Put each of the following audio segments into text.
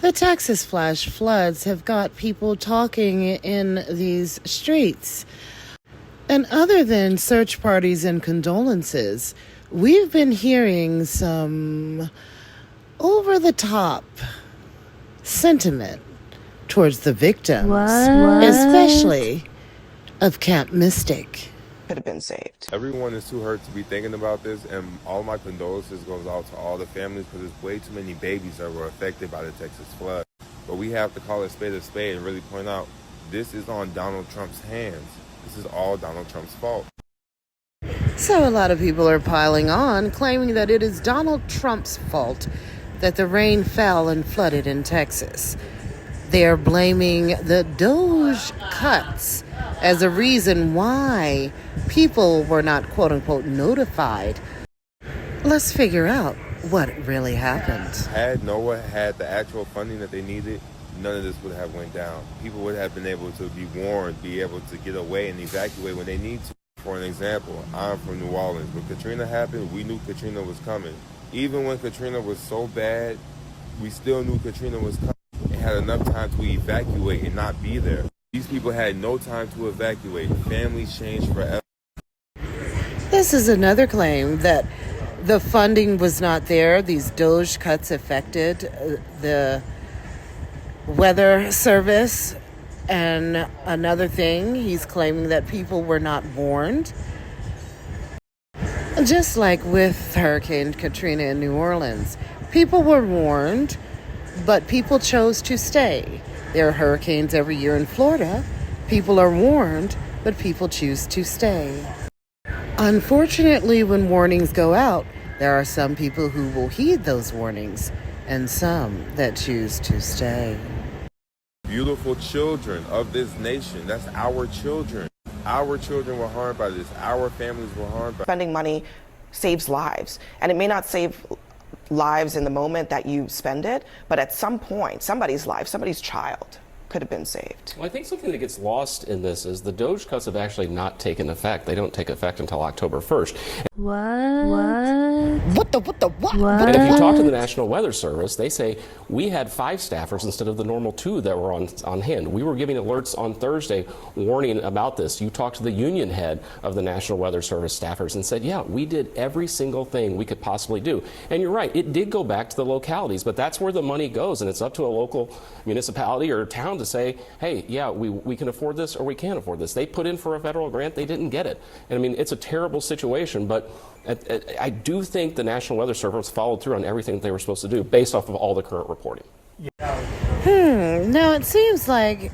The Texas flash floods have got people talking in these streets. And other than search parties and condolences, we've been hearing some over the top sentiment towards the victims, especially of Camp Mystic. Could have been saved. Everyone is too hurt to be thinking about this, and all my condolences goes out to all the families because there's way too many babies that were affected by the Texas flood. But we have to call it a spade and really point out this is on Donald Trump's hands. This is all Donald Trump's fault. So a lot of people are piling on, claiming that it is Donald Trump's fault that the rain fell and flooded in Texas. They are blaming the DOJ cuts as a reason why people were not, quote unquote, notified. Let's figure out what really happened. Had NOAA had the actual funding that they needed, none of this would have went down. People would have been able to be warned, be able to get away and evacuate when they need to. For an example, I'm from New Orleans. When Katrina happened, we knew Katrina was coming. Even when Katrina was so bad, we still knew Katrina was coming. It had enough time to evacuate and not be there. These people had no time to evacuate. Families changed forever. This is another claim that the funding was not there. These DOJ cuts affected the weather service. And another thing, he's claiming that people were not warned. Just like with Hurricane Katrina in New Orleans, people were warned, but people chose to stay. There are hurricanes every year in Florida. People are warned, but people choose to stay. Unfortunately, when warnings go out, there are some people who will heed those warnings and some that choose to stay. Beautiful children of this nation, that's our children. Our children were harmed by this. Our families were harmed by this. Spending money saves lives, and it may not save lives in the moment that you spend it, but at some point, somebody's life, somebody's child could have been saved. Well, I think something that gets lost in this is the DOJ cuts have actually not taken effect. They don't take effect until October 1st. What? And if you talk to the National Weather Service, they say we had 5 staffers instead of the normal 2 that were on hand. We were giving alerts on Thursday warning about this. You talked to the union head of the National Weather Service staffers and said, yeah, we did every single thing we could possibly do. And you're right, it did go back to the localities, but that's where the money goes, and it's up to a local municipality or town to say, hey, yeah, we can afford this or we can't afford this. They put in for a federal grant, they didn't get it. And I mean, it's a terrible situation, but I do think the National Weather Service followed through on everything that they were supposed to do based off of all the current reporting. Now, it seems like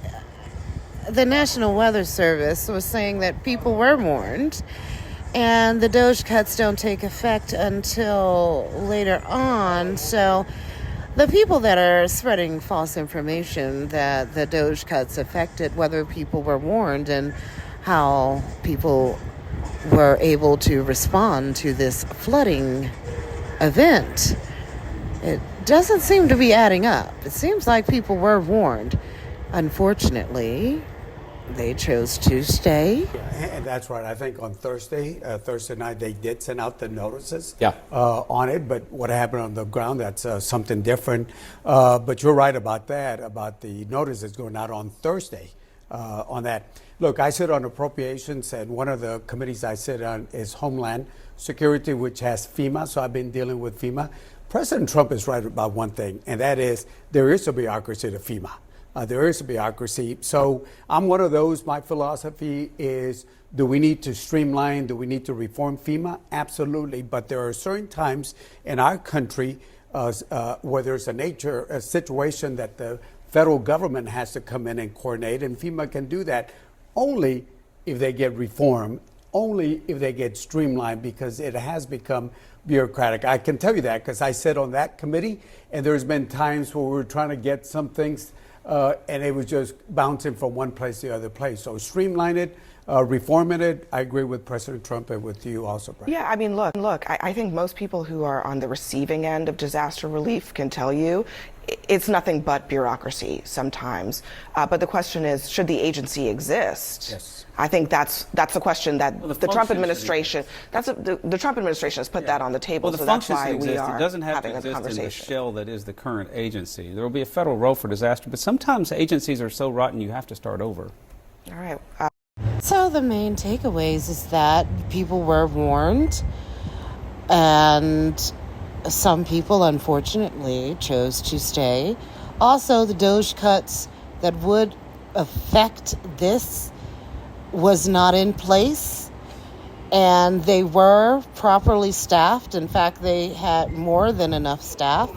the National Weather Service was saying that people were warned, and the DOJ cuts don't take effect until later on. So the people that are spreading false information that the DOJ cuts affected whether people were warned and how people were able to respond to this flooding event, it doesn't seem to be adding up. It seems like people were warned. Unfortunately, they chose to stay. And that's right. I think on Thursday night, they did send out the notices Yeah. On it. But what happened on the ground, that's something different. But you're right about that, about the notices going out on Thursday on that. Look, I sit on appropriations, and one of the committees I sit on is Homeland Security, which has FEMA. So I've been dealing with FEMA. President Trump is right about one thing, and that is there is a bureaucracy to FEMA. There is a bureaucracy. So I'm one of those. My philosophy is, do we need to streamline? Do we need to reform FEMA? Absolutely. But there are certain times in our country where there's a situation that the federal government has to come in and coordinate, and FEMA can do that only if they get reformed, only if they get streamlined, because it has become bureaucratic. I can tell you that because I sit on that committee, and there's been times where we were trying to get some things and it was just bouncing from one place to the other place. So streamline it, reforming it. I agree with President Trump and with you also, Brian. Yeah, I mean, look, I think most people who are on the receiving end of disaster relief can tell you it's nothing but bureaucracy sometimes. But the question is, should the agency exist? Yes. I think that's the question that Well, the the Trump function should administration, the Trump administration has put that on the table. Well, the so that's function why should we exist. are It doesn't have having to a exist in the conversation. shell that is the current agency. There will be a federal role for disaster, but sometimes agencies are so rotten you have to start over. All right. So the main takeaways is that people were warned, and some people unfortunately chose to stay. Also, the DOJ cuts that would affect this was not in place, and they were properly staffed. In fact, they had more than enough staff.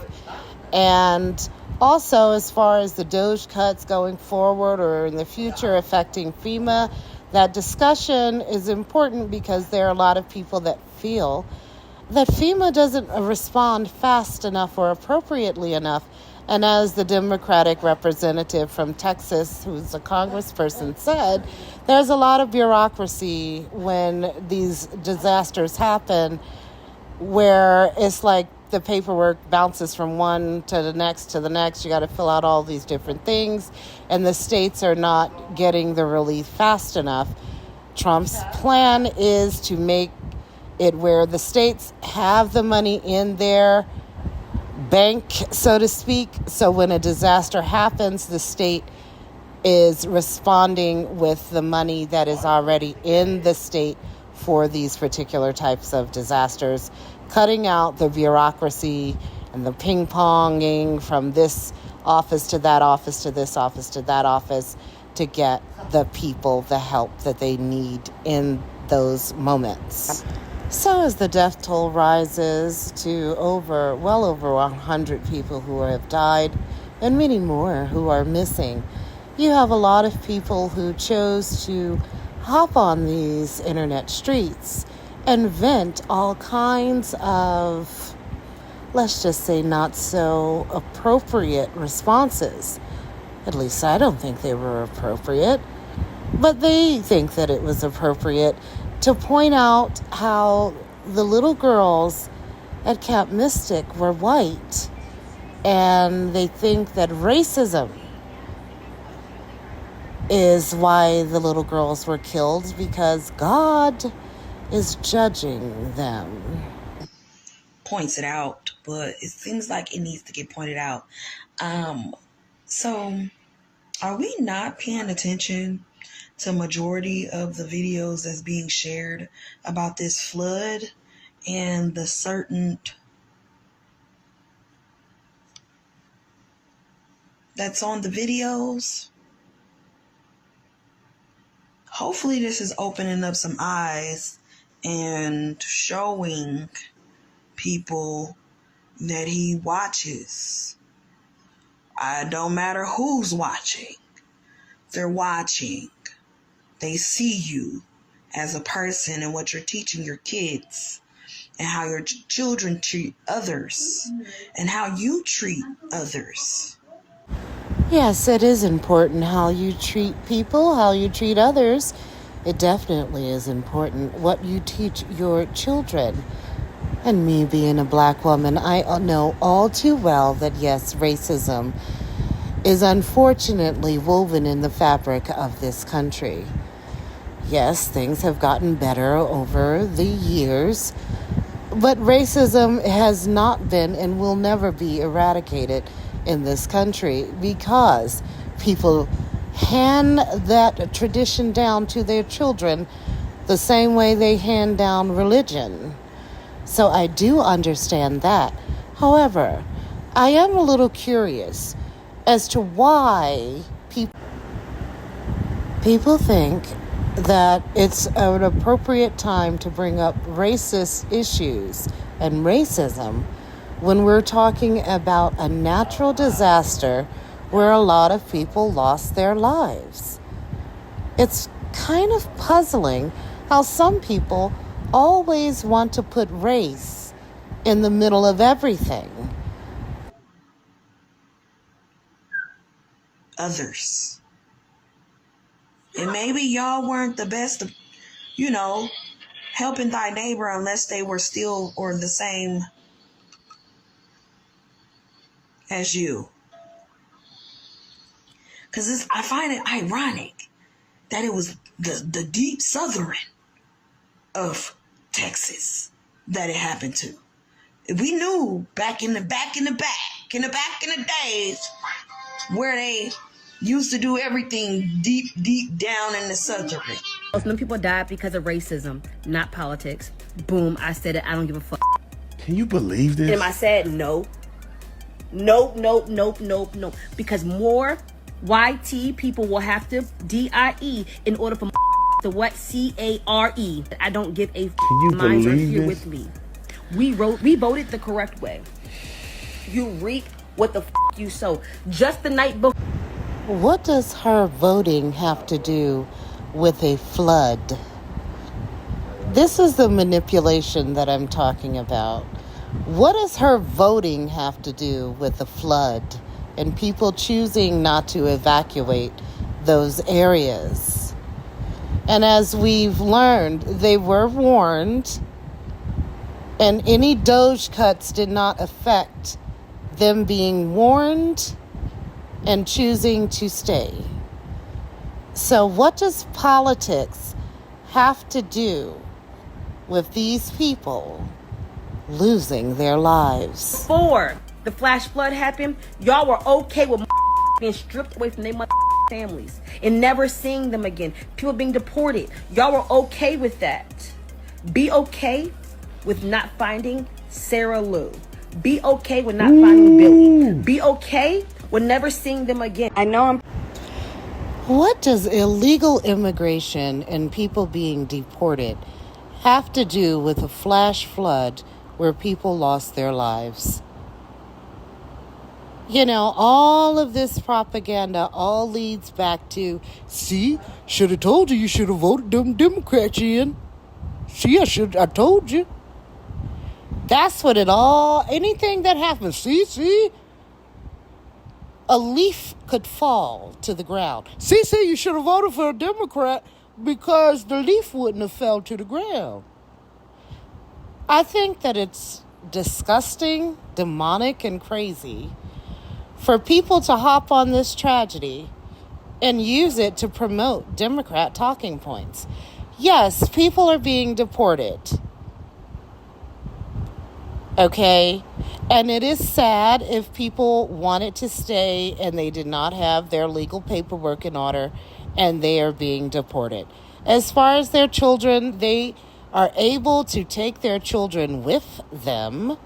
And also, as far as the DOJ cuts going forward or in the future affecting FEMA, that discussion is important because there are a lot of people that feel that FEMA doesn't respond fast enough or appropriately enough. And as the Democratic representative from Texas, who's a congressperson, said, there's a lot of bureaucracy when these disasters happen where it's like the paperwork bounces from one to the next to the next. You got to fill out all these different things, and the states are not getting the relief fast enough. Trump's plan is to make it where the states have the money in their bank, so to speak. So when a disaster happens, the state is responding with the money that is already in the state for these particular types of disasters, cutting out the bureaucracy and the ping-ponging from this office to that office to this office to that office to get the people the help that they need in those moments. So as the death toll rises to well over 100 people who have died and many more who are missing, you have a lot of people who chose to hop on these internet streets and vent all kinds of, let's just say, not so appropriate responses. At least I don't think they were appropriate, but they think that it was appropriate to point out how the little girls at Camp Mystic were white, and they think that racism is why the little girls were killed, because God is judging them. Points it out, but it seems like it needs to get pointed out. So are we not paying attention to majority of the videos that's being shared about this flood and the certain that's on the videos? Hopefully this is opening up some eyes and showing people that he watches. It don't matter who's watching. They're watching. They see you as a person and what you're teaching your kids and how your children treat others and how you treat others. Yes, it is important how you treat people, how you treat others. It definitely is important what you teach your children. And me being a black woman, I know all too well that yes, racism is unfortunately woven in the fabric of this country. Yes, things have gotten better over the years, but racism has not been and will never be eradicated in this country because people hand that tradition down to their children the same way they hand down religion. So I do understand that. However, I am a little curious as to why people think that it's an appropriate time to bring up racist issues and racism when we're talking about a natural disaster where a lot of people lost their lives. It's kind of puzzling how some people always want to put race in the middle of everything. Others. And maybe y'all weren't the best of, helping thy neighbor unless they were still or the same as you. Because I find it ironic that it was the deep southern of Texas that it happened to. We knew back in the days where they used to do everything deep down in the southern. Some people died because of racism, not politics. Boom, I said it. I don't give a fuck. Can you believe this? And I said no. Nope. Because more YT people will have to DIE in order for to what CARE. I don't give a minds are here with me. We voted the correct way. You reap what the you sow. Just the night before. What does her voting have to do with a flood? This is the manipulation that I'm talking about. What does her voting have to do with the flood and people choosing not to evacuate those areas? And as we've learned, they were warned, and any Doge cuts did not affect them being warned and choosing to stay. So what does politics have to do with these people losing their lives? Before the flash flood happened, y'all were okay with being stripped away from their families and never seeing them again. People being deported. Y'all were okay with that. Be okay with not finding Sarah Lou. Be okay with not finding Billy. Be okay with never seeing them again. I know I'm... What does illegal immigration and people being deported have to do with a flash flood where people lost their lives? You know, all of this propaganda all leads back to, see, should have told you should have voted them Democrats in. See, I told you. That's what anything that happens, see? A leaf could fall to the ground. See, you should have voted for a Democrat because the leaf wouldn't have fell to the ground. I think that it's disgusting, demonic, and crazy for people to hop on this tragedy and use it to promote Democrat talking points. Yes, people are being deported. Okay? And it is sad if people wanted to stay and they did not have their legal paperwork in order and they are being deported. As far as their children, they are able to take their children with them,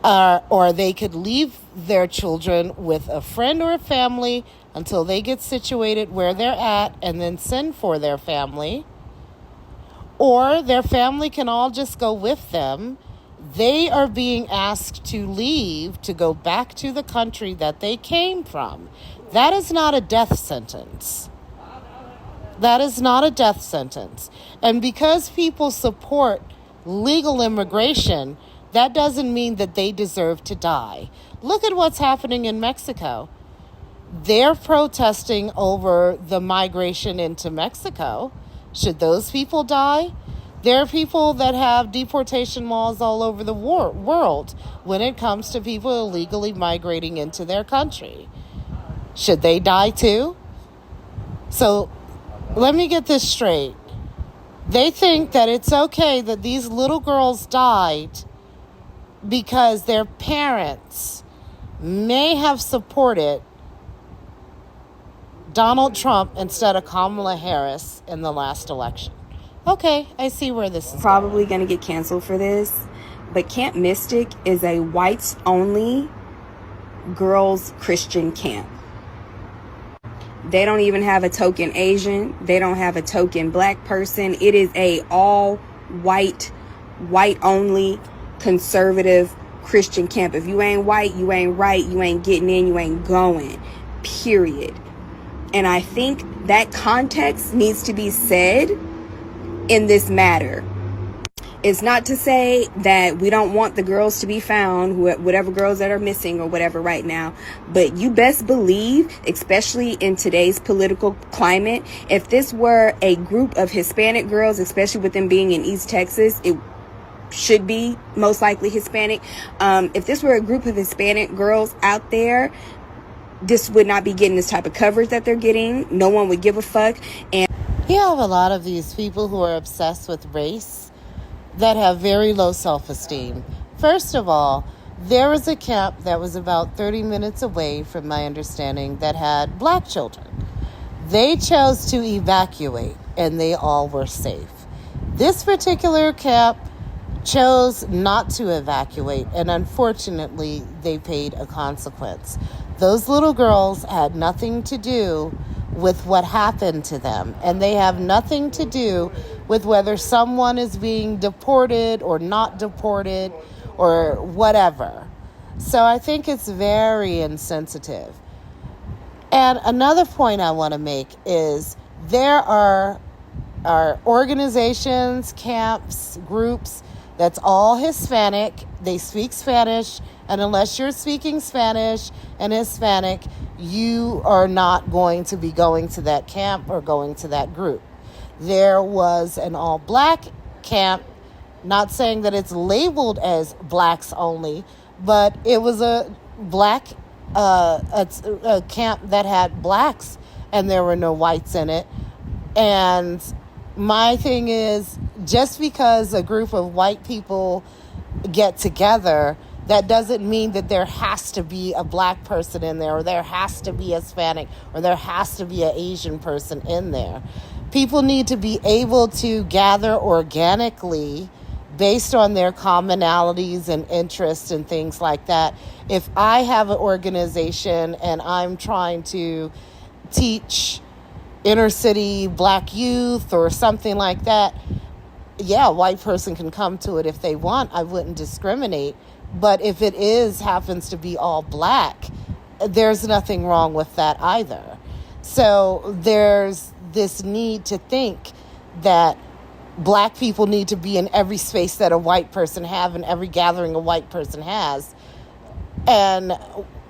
or they could leave their children with a friend or a family until they get situated where they're at and then send for their family. Or their family can all just go with them. They are being asked to leave to go back to the country that they came from. That is not a death sentence. That is not a death sentence. And because people support legal immigration, that doesn't mean that they deserve to die. Look at what's happening in Mexico. They're protesting over the migration into Mexico. Should those people die? There are people that have deportation laws all over the world when it comes to people illegally migrating into their country. Should they die too? So let me get this straight. They think that it's okay that these little girls died because their parents may have supported Donald Trump instead of Kamala Harris in the last election. Okay, I see where this is probably going to get canceled for this, but Camp Mystic is a whites-only girls' Christian camp. They don't even have a token Asian. They don't have a token black person. It is a all-white, white-only, conservative Christian camp. If you ain't white, you ain't right, you ain't getting in, you ain't going, period. And I think that context needs to be said in this matter. It's not to say that we don't want the girls to be found, whatever girls that are missing or whatever right now, but you best believe, especially in today's political climate, if this were a group of Hispanic girls, especially with them being in East Texas, it should be most likely Hispanic. If this were a group of Hispanic girls out there, this would not be getting this type of coverage that they're getting. No one would give a fuck. And You have a lot of these people who are obsessed with race that have very low self-esteem. First of all, there was a camp that was about 30 minutes away, from my understanding, that had black children. They chose to evacuate, and they all were safe. This particular camp chose not to evacuate, and unfortunately, they paid a consequence. Those little girls had nothing to do with what happened to them, and they have nothing to do with whether someone is being deported or not deported or whatever. So I think it's very insensitive. And another point I want to make is there are organizations, camps, groups that's all Hispanic. They speak Spanish, and unless you're speaking Spanish and Hispanic, you are not going to be going to that camp or going to that group. There was an all-black camp, not saying that it's labeled as blacks only, but it was a black a camp that had blacks, and there were no whites in it. And my thing is, just because a group of white people get together, that doesn't mean that there has to be a black person in there, or there has to be a Hispanic, or there has to be an Asian person in there. People need to be able to gather organically based on their commonalities and interests and things like that. If I have an organization and I'm trying to teach inner city black youth or something like that, yeah, a white person can come to it if they want. I wouldn't discriminate. But if it happens to be all black, there's nothing wrong with that either. So there's this need to think that black people need to be in every space that a white person have, and every gathering a white person has. And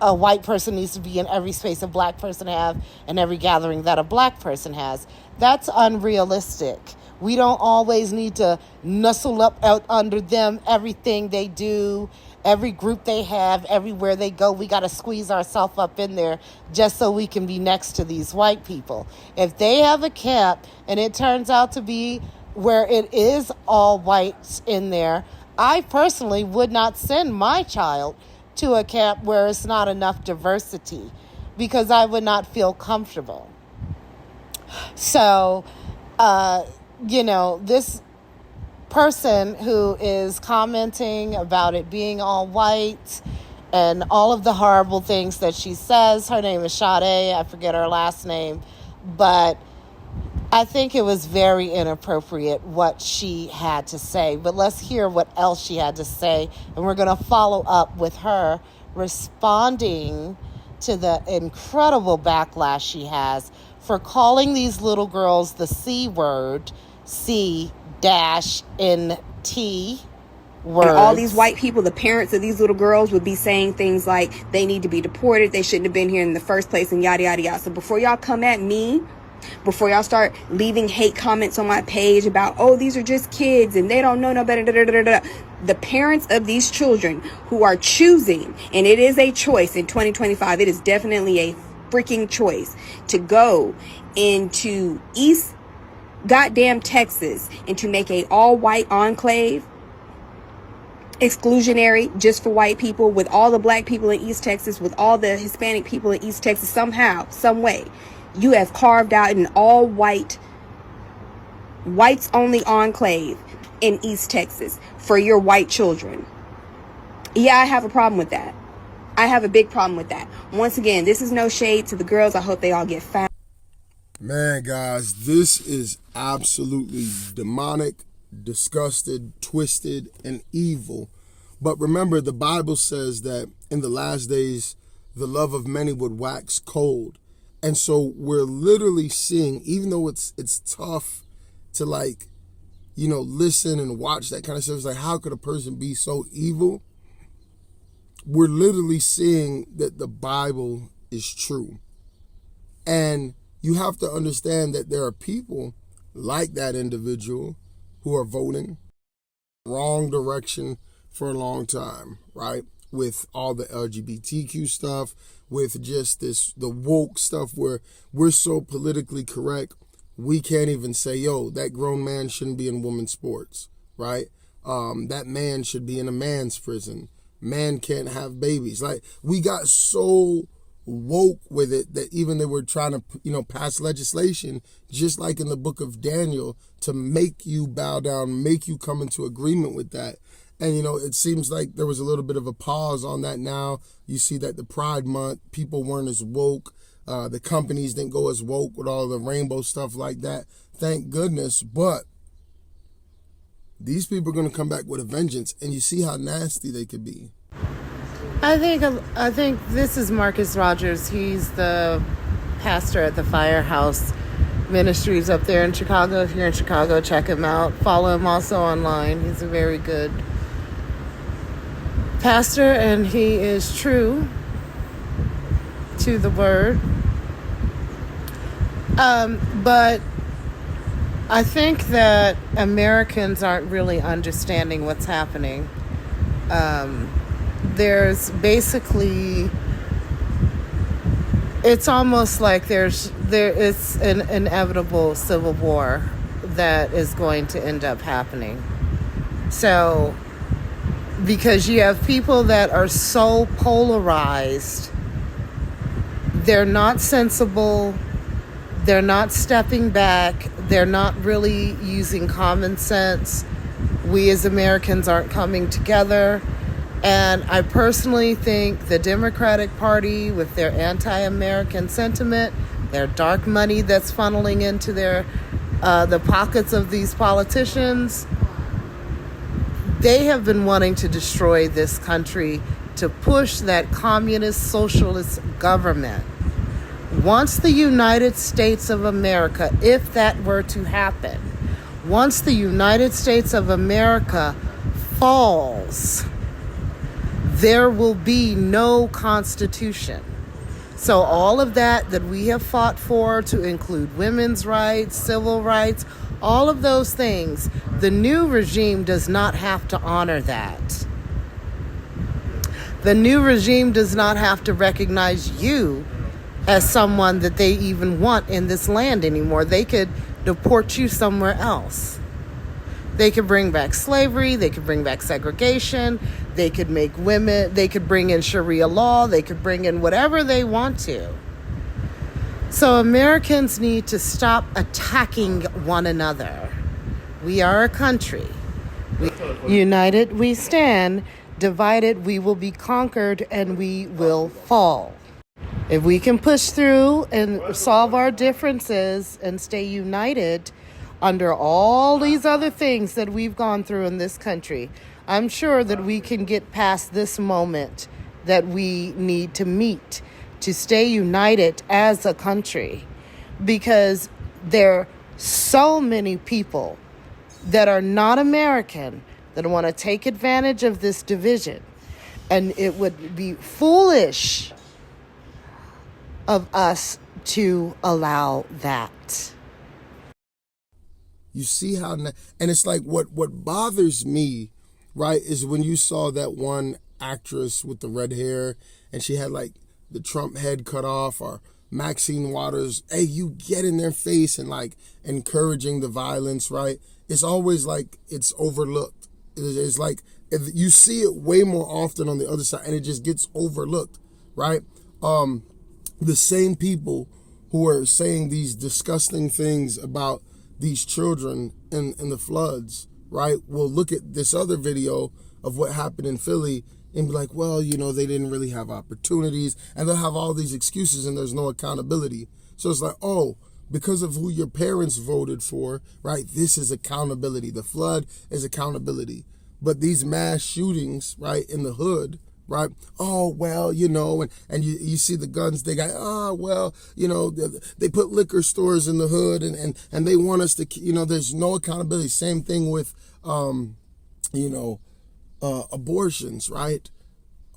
a white person needs to be in every space a black person have, and every gathering that a black person has. That's unrealistic. We don't always need to nuzzle up out under them, everything they do, every group they have, everywhere they go. We got to squeeze ourselves up in there just so we can be next to these white people. If they have a camp and it turns out to be where it is all whites in there, I personally would not send my child to a camp where it's not enough diversity, because I would not feel comfortable. So, this person who is commenting about it being all white and all of the horrible things that she says, her name is Sade, I forget her last name, but I think it was very inappropriate what she had to say. But let's hear what else she had to say, and we're going to follow up with her responding to the incredible backlash she has for calling these little girls the C word, C-N-T words. And all these white people, the parents of these little girls, would be saying things like they need to be deported, they shouldn't have been here in the first place, and yada, yada, yada. So before y'all come at me, before y'all start leaving hate comments on my page about, oh, these are just kids and they don't know no better, the parents of these children who are choosing, and it is a choice in 2025, it is definitely a freaking choice to go into East goddamn Texas and to make a all-white enclave exclusionary just for white people, with all the black people in East Texas, with all the Hispanic people in East Texas. Somehow, some way, you have carved out an all-white, whites-only enclave in East Texas for your white children. Yeah, I have a problem with that. I have a big problem with that. Once again, this is no shade to the girls. I hope they all get found. Man, guys, this is absolutely demonic, disgusted, twisted, and evil. But remember, the Bible says that in the last days, the love of many would wax cold. And so we're literally seeing, even though it's tough to listen and watch that kind of stuff, it's like, how could a person be so evil? We're literally seeing that the Bible is true. And you have to understand that there are people like that individual who are voting wrong direction for a long time, right? with all the LGBTQ stuff, with just the woke stuff where we're so politically correct, we can't even say, yo, that grown man shouldn't be in women's sports, right? That man should be in a man's prison. Man can't have babies. Like, we got so woke with it that even they were trying to, pass legislation, just like in the book of Daniel, to make you bow down, make you come into agreement with that. And, it seems like there was a little bit of a pause on that now. You see that the Pride Month, people weren't as woke. The companies didn't go as woke with all the rainbow stuff like that. Thank goodness. But these people are going to come back with a vengeance, and you see how nasty they could be. I think this is Marcus Rogers. He's the pastor at the Firehouse Ministries up there in Chicago. If you're in Chicago, check him out. Follow him also online. He's a very good pastor, and he is true to the word. But I think that Americans aren't really understanding what's happening. There's basically, it's almost like it's an inevitable civil war that is going to end up happening. So, because you have people that are so polarized, they're not sensible, they're not stepping back, they're not really using common sense. We as Americans aren't coming together. And I personally think the Democratic Party, with their anti-American sentiment, their dark money that's funneling into the pockets of these politicians, they have been wanting to destroy this country, to push that communist socialist government. Once the United States of America, if that were to happen, once the United States of America falls, there will be no constitution. So all of that we have fought for, to include women's rights, civil rights, all of those things, the new regime does not have to honor that. The new regime does not have to recognize you as someone that they even want in this land anymore. They could deport you somewhere else. They could bring back slavery, they could bring back segregation, they could bring in Sharia law, they could bring in whatever they want to. So Americans need to stop attacking one another. We are a country. United we stand, divided we will be conquered, and we will fall. If we can push through and solve our differences and stay united under all these other things that we've gone through in this country, I'm sure that we can get past this moment that we need to meet to stay united as a country, because there are so many people that are not American that want to take advantage of this division, and it would be foolish of us to allow that. You see how, and it's like what bothers me, right, is when you saw that one actress with the red hair and she had like the Trump head cut off, or Maxine Waters, hey, you get in their face and like encouraging the violence, right? It's always like it's overlooked. It's like if you see it way more often on the other side, and it just gets overlooked, right? The same people who are saying these disgusting things about these children in the floods, right, will look at this other video of what happened in Philly and be like, well, they didn't really have opportunities, and they'll have all these excuses, and there's no accountability. So it's like, oh, because of who your parents voted for, right, this is accountability. The flood is accountability. But these mass shootings, right, in the hood, right, oh, well, and you see the guns, they got, they put liquor stores in the hood, and they want us to, there's no accountability. Same thing with, abortions, right?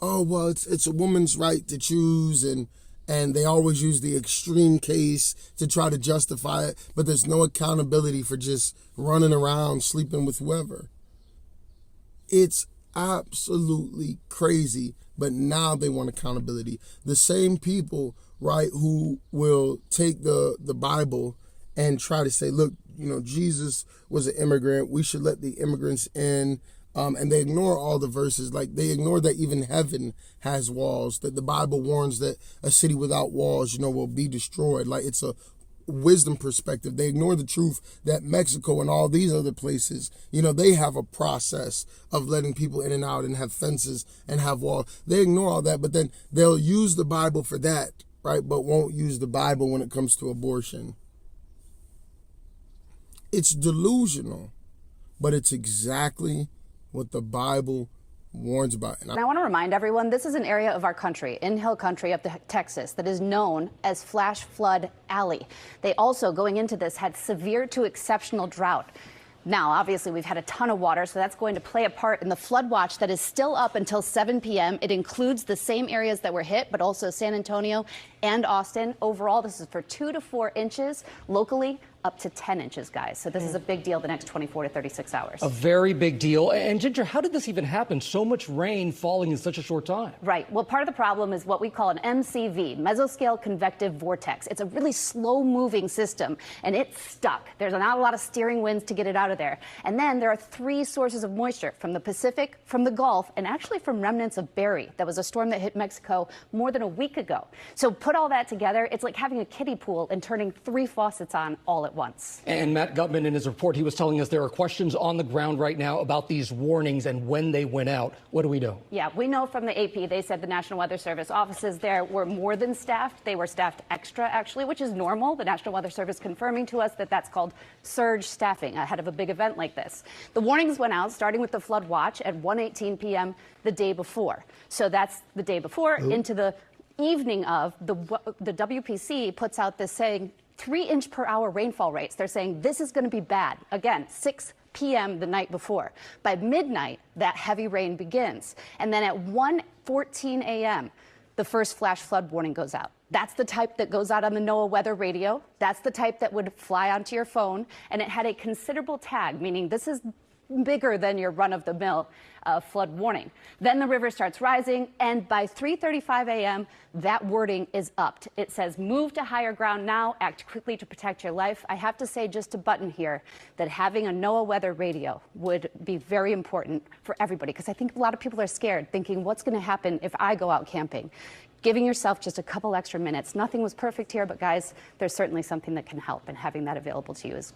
Oh, well, it's a woman's right to choose, and they always use the extreme case to try to justify it, but there's no accountability for just running around sleeping with whoever. It's absolutely crazy but now they want accountability. The same people, right, who will take the Bible and try to say, look, you know, Jesus was an immigrant. We should let the immigrants in. And they ignore all the verses. Like, they ignore that even heaven has walls, that the Bible warns that a city without walls, you know, will be destroyed. Like, it's a wisdom perspective. They ignore the truth that Mexico and all these other places, you know, they have a process of letting people in and out and have fences and have walls. They ignore all that, but then they'll use the Bible for that, right? But won't use the Bible when it comes to abortion. It's delusional, but it's exactly what the Bible warns about. And I want to remind everyone, this is an area of our country, in Hill Country up to Texas, that is known as Flash Flood Alley. They also, going into this, had severe to exceptional drought. Now, obviously, we've had a ton of water, so that's going to play a part in the flood watch that is still up until 7 p.m. It includes the same areas that were hit, but also San Antonio and Austin. Overall, this is for 2 to 4 inches. Locally, up to 10 inches, guys. So this is a big deal the next 24 to 36 hours. A very big deal. And Ginger, how did this even happen? So much rain falling in such a short time. Right. Well, part of the problem is what we call an MCV, mesoscale convective vortex. It's a really slow-moving system, and it's stuck. There's not a lot of steering winds to get it out of there. And then there are 3 sources of moisture from the Pacific, from the Gulf, and actually from remnants of Barry. That was a storm that hit Mexico more than a week ago. So put all that together, it's like having a kiddie pool and turning 3 faucets on all at once. And Matt Gutman, in his report, he was telling us there are questions on the ground right now about these warnings and when they went out. What do we know? Yeah, we know from the AP, they said the National Weather Service offices there were more than staffed. They were staffed extra, actually, which is normal. The National Weather Service confirming to us that that's called surge staffing ahead of a big event like this. The warnings went out, starting with the flood watch at 1:18 p.m. the day before. So that's the day before into the evening of. The WPC puts out this saying 3-inch per hour rainfall rates. They're saying this is going to be bad. Again, 6 p.m. the night before. By midnight, that heavy rain begins. And then at 1:14 a.m., the first flash flood warning goes out. That's the type that goes out on the NOAA weather radio. That's the type that would fly onto your phone. And it had a considerable tag, meaning this is bigger than your run-of-the-mill flood warning. Then the river starts rising, and by 3:35 a.m., that wording is upped. It says, move to higher ground now, act quickly to protect your life. I have to say, just to button here, that having a NOAA weather radio would be very important for everybody, because I think a lot of people are scared, thinking, what's going to happen if I go out camping? Giving yourself just a couple extra minutes. Nothing was perfect here, but guys, there's certainly something that can help, and having that available to you is